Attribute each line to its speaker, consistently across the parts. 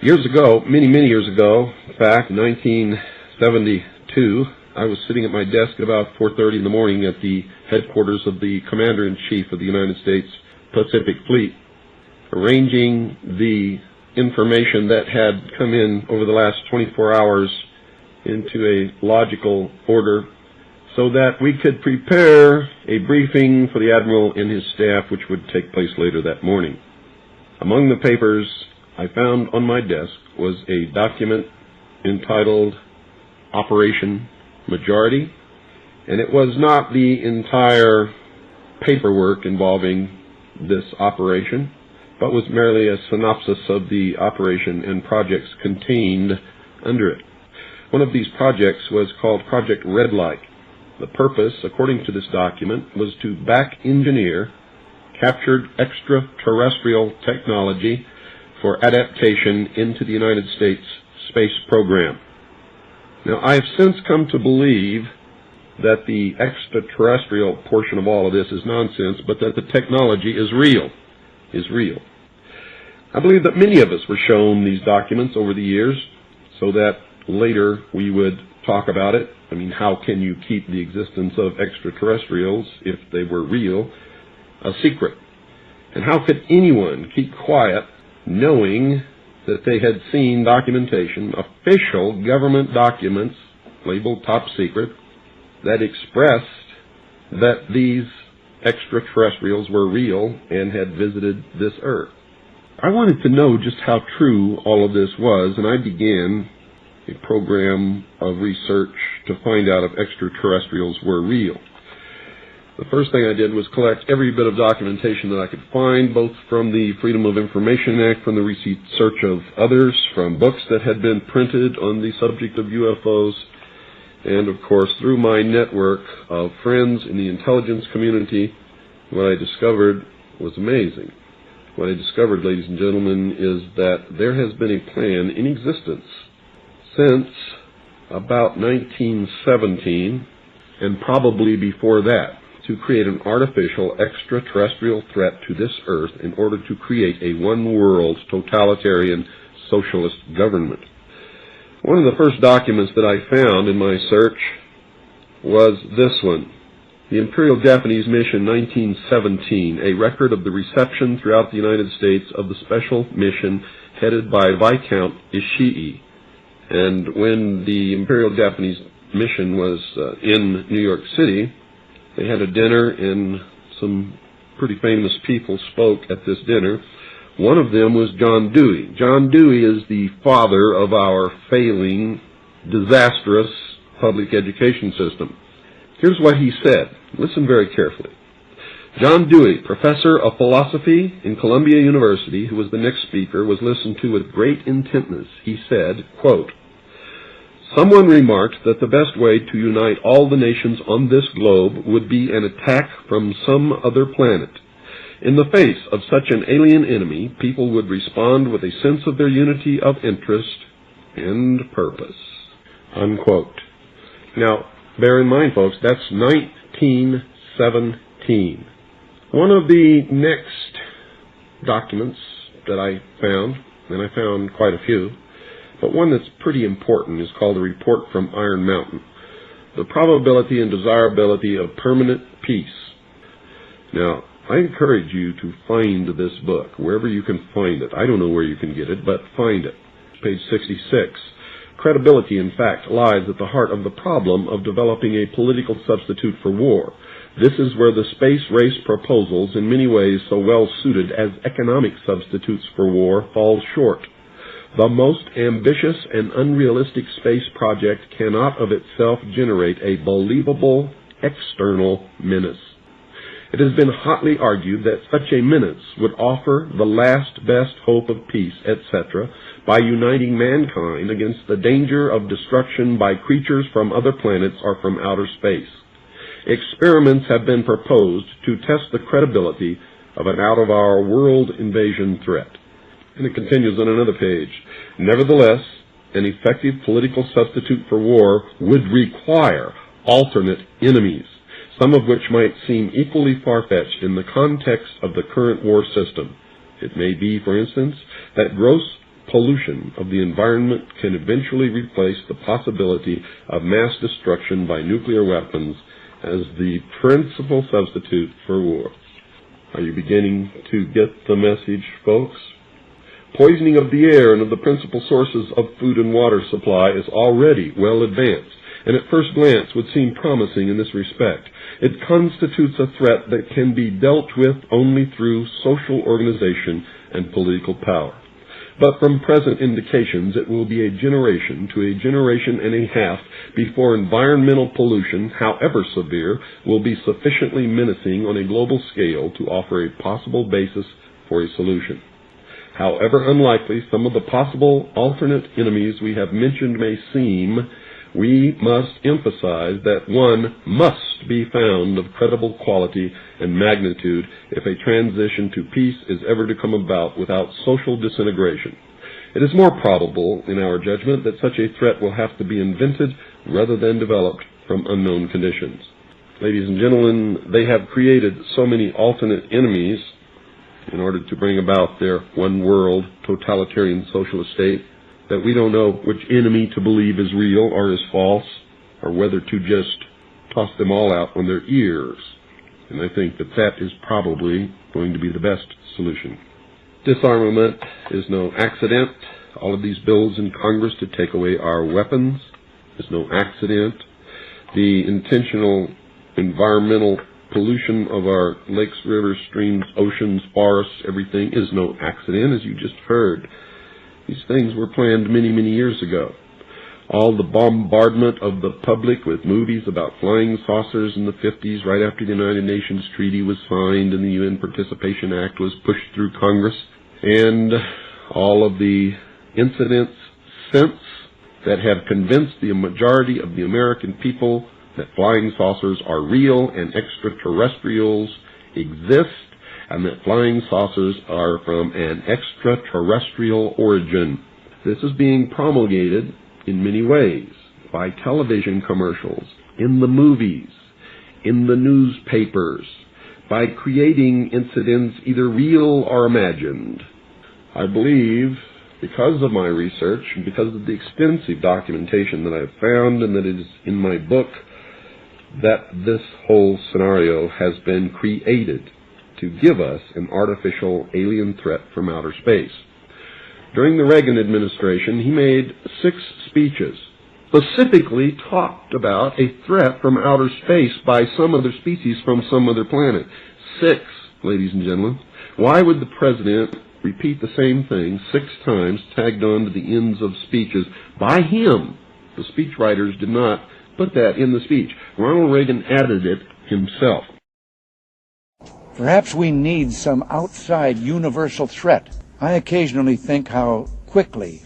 Speaker 1: Years ago, many years ago, in fact, 1972, I was sitting at my desk at about 4:30 in the morning at the headquarters of the Commander-in-Chief of the United States Pacific Fleet, arranging the information that had come in over the last 24 hours into a logical order so that we could prepare a briefing for the Admiral and his staff, which would take place later that morning. Among the papers I found on my desk was a document entitled Operation Majority, and it was not the entire paperwork involving this operation, but was merely a synopsis of the operation and projects contained under it. One of these projects was called Project Red Light. The purpose, according to this document, was to back-engineer captured extraterrestrial technology for adaptation into the United States space program. Now, I have since come to believe that the extraterrestrial portion of all of this is nonsense, but that the technology is real. I believe that many of us were shown these documents over the years so that later we would talk about it. I mean, how can you keep the existence of extraterrestrials, if they were real, a secret? And how could anyone keep quiet knowing that they had seen documentation, official government documents labeled top secret, that expressed that these extraterrestrials were real and had visited this earth? I wanted to know just how true all of this was, and I began a program of research to find out if extraterrestrials were real. The first thing I did was collect every bit of documentation that I could find, both from the Freedom of Information Act, from the research of others, from books that had been printed on the subject of UFOs, and of course through my network of friends in the intelligence community. What I discovered was amazing. What I discovered, ladies and gentlemen, is that there has been a plan in existence since about 1917, and probably before that, to create an artificial extraterrestrial threat to this earth in order to create a one-world totalitarian socialist government. One of the first documents that I found in my search was this one, the Imperial Japanese Mission 1917, a record of the reception throughout the United States of the special mission headed by Viscount Ishii. And when the Imperial Japanese Mission was in New York City, they had a dinner, and some pretty famous people spoke at this dinner. One of them was John Dewey. John Dewey is the father of our failing, disastrous public education system. Here's what he said. Listen very carefully. John Dewey, professor of philosophy in Columbia University, who was the next speaker, was listened to with great intentness. He said, quote, "Someone remarked that the best way to unite all the nations on this globe would be an attack from some other planet. In the face of such an alien enemy, people would respond with a sense of their unity of interest and purpose." Unquote. Now, bear in mind, folks, that's 1917. One of the next documents that I found, and I found quite a few, but one that's pretty important, is called a Report from Iron Mountain, the probability and desirability of permanent peace. Now, I encourage you to find this book, wherever you can find it. I don't know where you can get it, but find it. Page 66. Credibility, in fact, lies at the heart of the problem of developing a political substitute for war. This is where the space race proposals, in many ways so well suited as economic substitutes for war, fall short. The most ambitious and unrealistic space project cannot of itself generate a believable external menace. It has been hotly argued that such a menace would offer the last best hope of peace, etc., by uniting mankind against the danger of destruction by creatures from other planets or from outer space. Experiments have been proposed to test the credibility of an out-of-our-world invasion threat. And it continues on another page. Nevertheless, an effective political substitute for war would require alternate enemies, some of which might seem equally far-fetched in the context of the current war system. It may be, for instance, that gross pollution of the environment can eventually replace the possibility of mass destruction by nuclear weapons as the principal substitute for war. Are you beginning to get the message, folks? Poisoning of the air and of the principal sources of food and water supply is already well advanced, and at first glance would seem promising in this respect. It constitutes a threat that can be dealt with only through social organization and political power. But from present indications, it will be a generation to a generation and a half before environmental pollution, however severe, will be sufficiently menacing on a global scale to offer a possible basis for a solution. However unlikely some of the possible alternate enemies we have mentioned may seem, we must emphasize that one must be found of credible quality and magnitude if a transition to peace is ever to come about without social disintegration. It is more probable, in our judgment, that such a threat will have to be invented rather than developed from unknown conditions. Ladies and gentlemen, they have created so many alternate enemies in order to bring about their one-world totalitarian socialist state that we don't know which enemy to believe is real or is false, or whether to just toss them all out on their ears. And I think that that is probably going to be the best solution. Disarmament is no accident. All of these bills in Congress to take away our weapons is no accident. The intentional environmental pollution of our lakes, rivers, streams, oceans, forests, everything is no accident, as you just heard. These things were planned many, many years ago. All the bombardment of the public with movies about flying saucers in the 50s, right after the United Nations Treaty was signed and the UN Participation Act was pushed through Congress, and all of the incidents since that have convinced the majority of the American people that flying saucers are real and extraterrestrials exist, and that flying saucers are from an extraterrestrial origin. This is being promulgated in many ways, by television commercials, in the movies, in the newspapers, by creating incidents either real or imagined. I believe, because of my research and because of the extensive documentation that I've found and that is in my book, that this whole scenario has been created to give us an artificial alien threat from outer space. During the Reagan administration, he made 6 speeches, specifically talked about a threat from outer space by some other species from some other planet. 6, ladies and gentlemen. Why would the president repeat the same thing 6 times, tagged on to the ends of speeches by him? The speechwriters did not put that in the speech. Ronald Reagan added it himself.
Speaker 2: Perhaps we need some outside universal threat. I occasionally think how quickly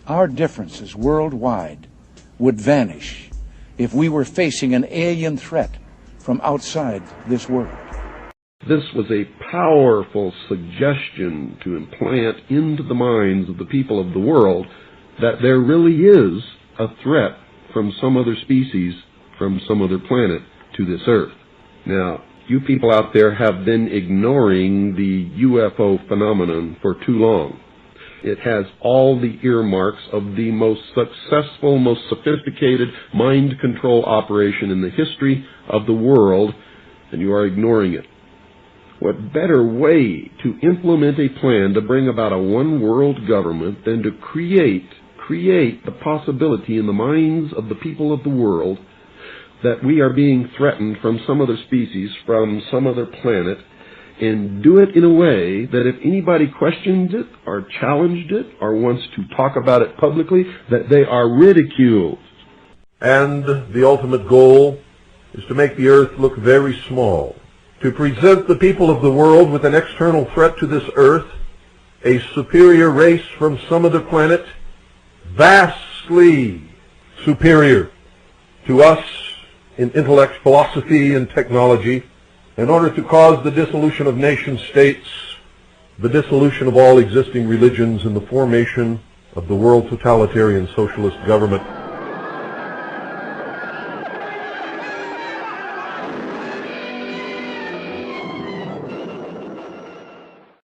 Speaker 2: our differences worldwide would vanish if we were facing an alien threat from outside this world.
Speaker 1: This was a powerful suggestion to implant into the minds of the people of the world that there really is a threat from some other species, from some other planet to this earth. Now, you people out there have been ignoring the UFO phenomenon for too long. It has all the earmarks of the most successful, most sophisticated mind control operation in the history of the world, and you are ignoring it. What better way to implement a plan to bring about a one-world government than to create the possibility in the minds of the people of the world that we are being threatened from some other species, from some other planet, and do it in a way that if anybody questions it or challenged it or wants to talk about it publicly, that they are ridiculed.
Speaker 3: And the ultimate goal is to make the earth look very small, to present the people of the world with an external threat to this earth, a superior race from some other planet, vastly superior to us in intellect, philosophy, and technology, in order to cause the dissolution of nation-states, the dissolution of all existing religions, and the formation of the world totalitarian socialist government.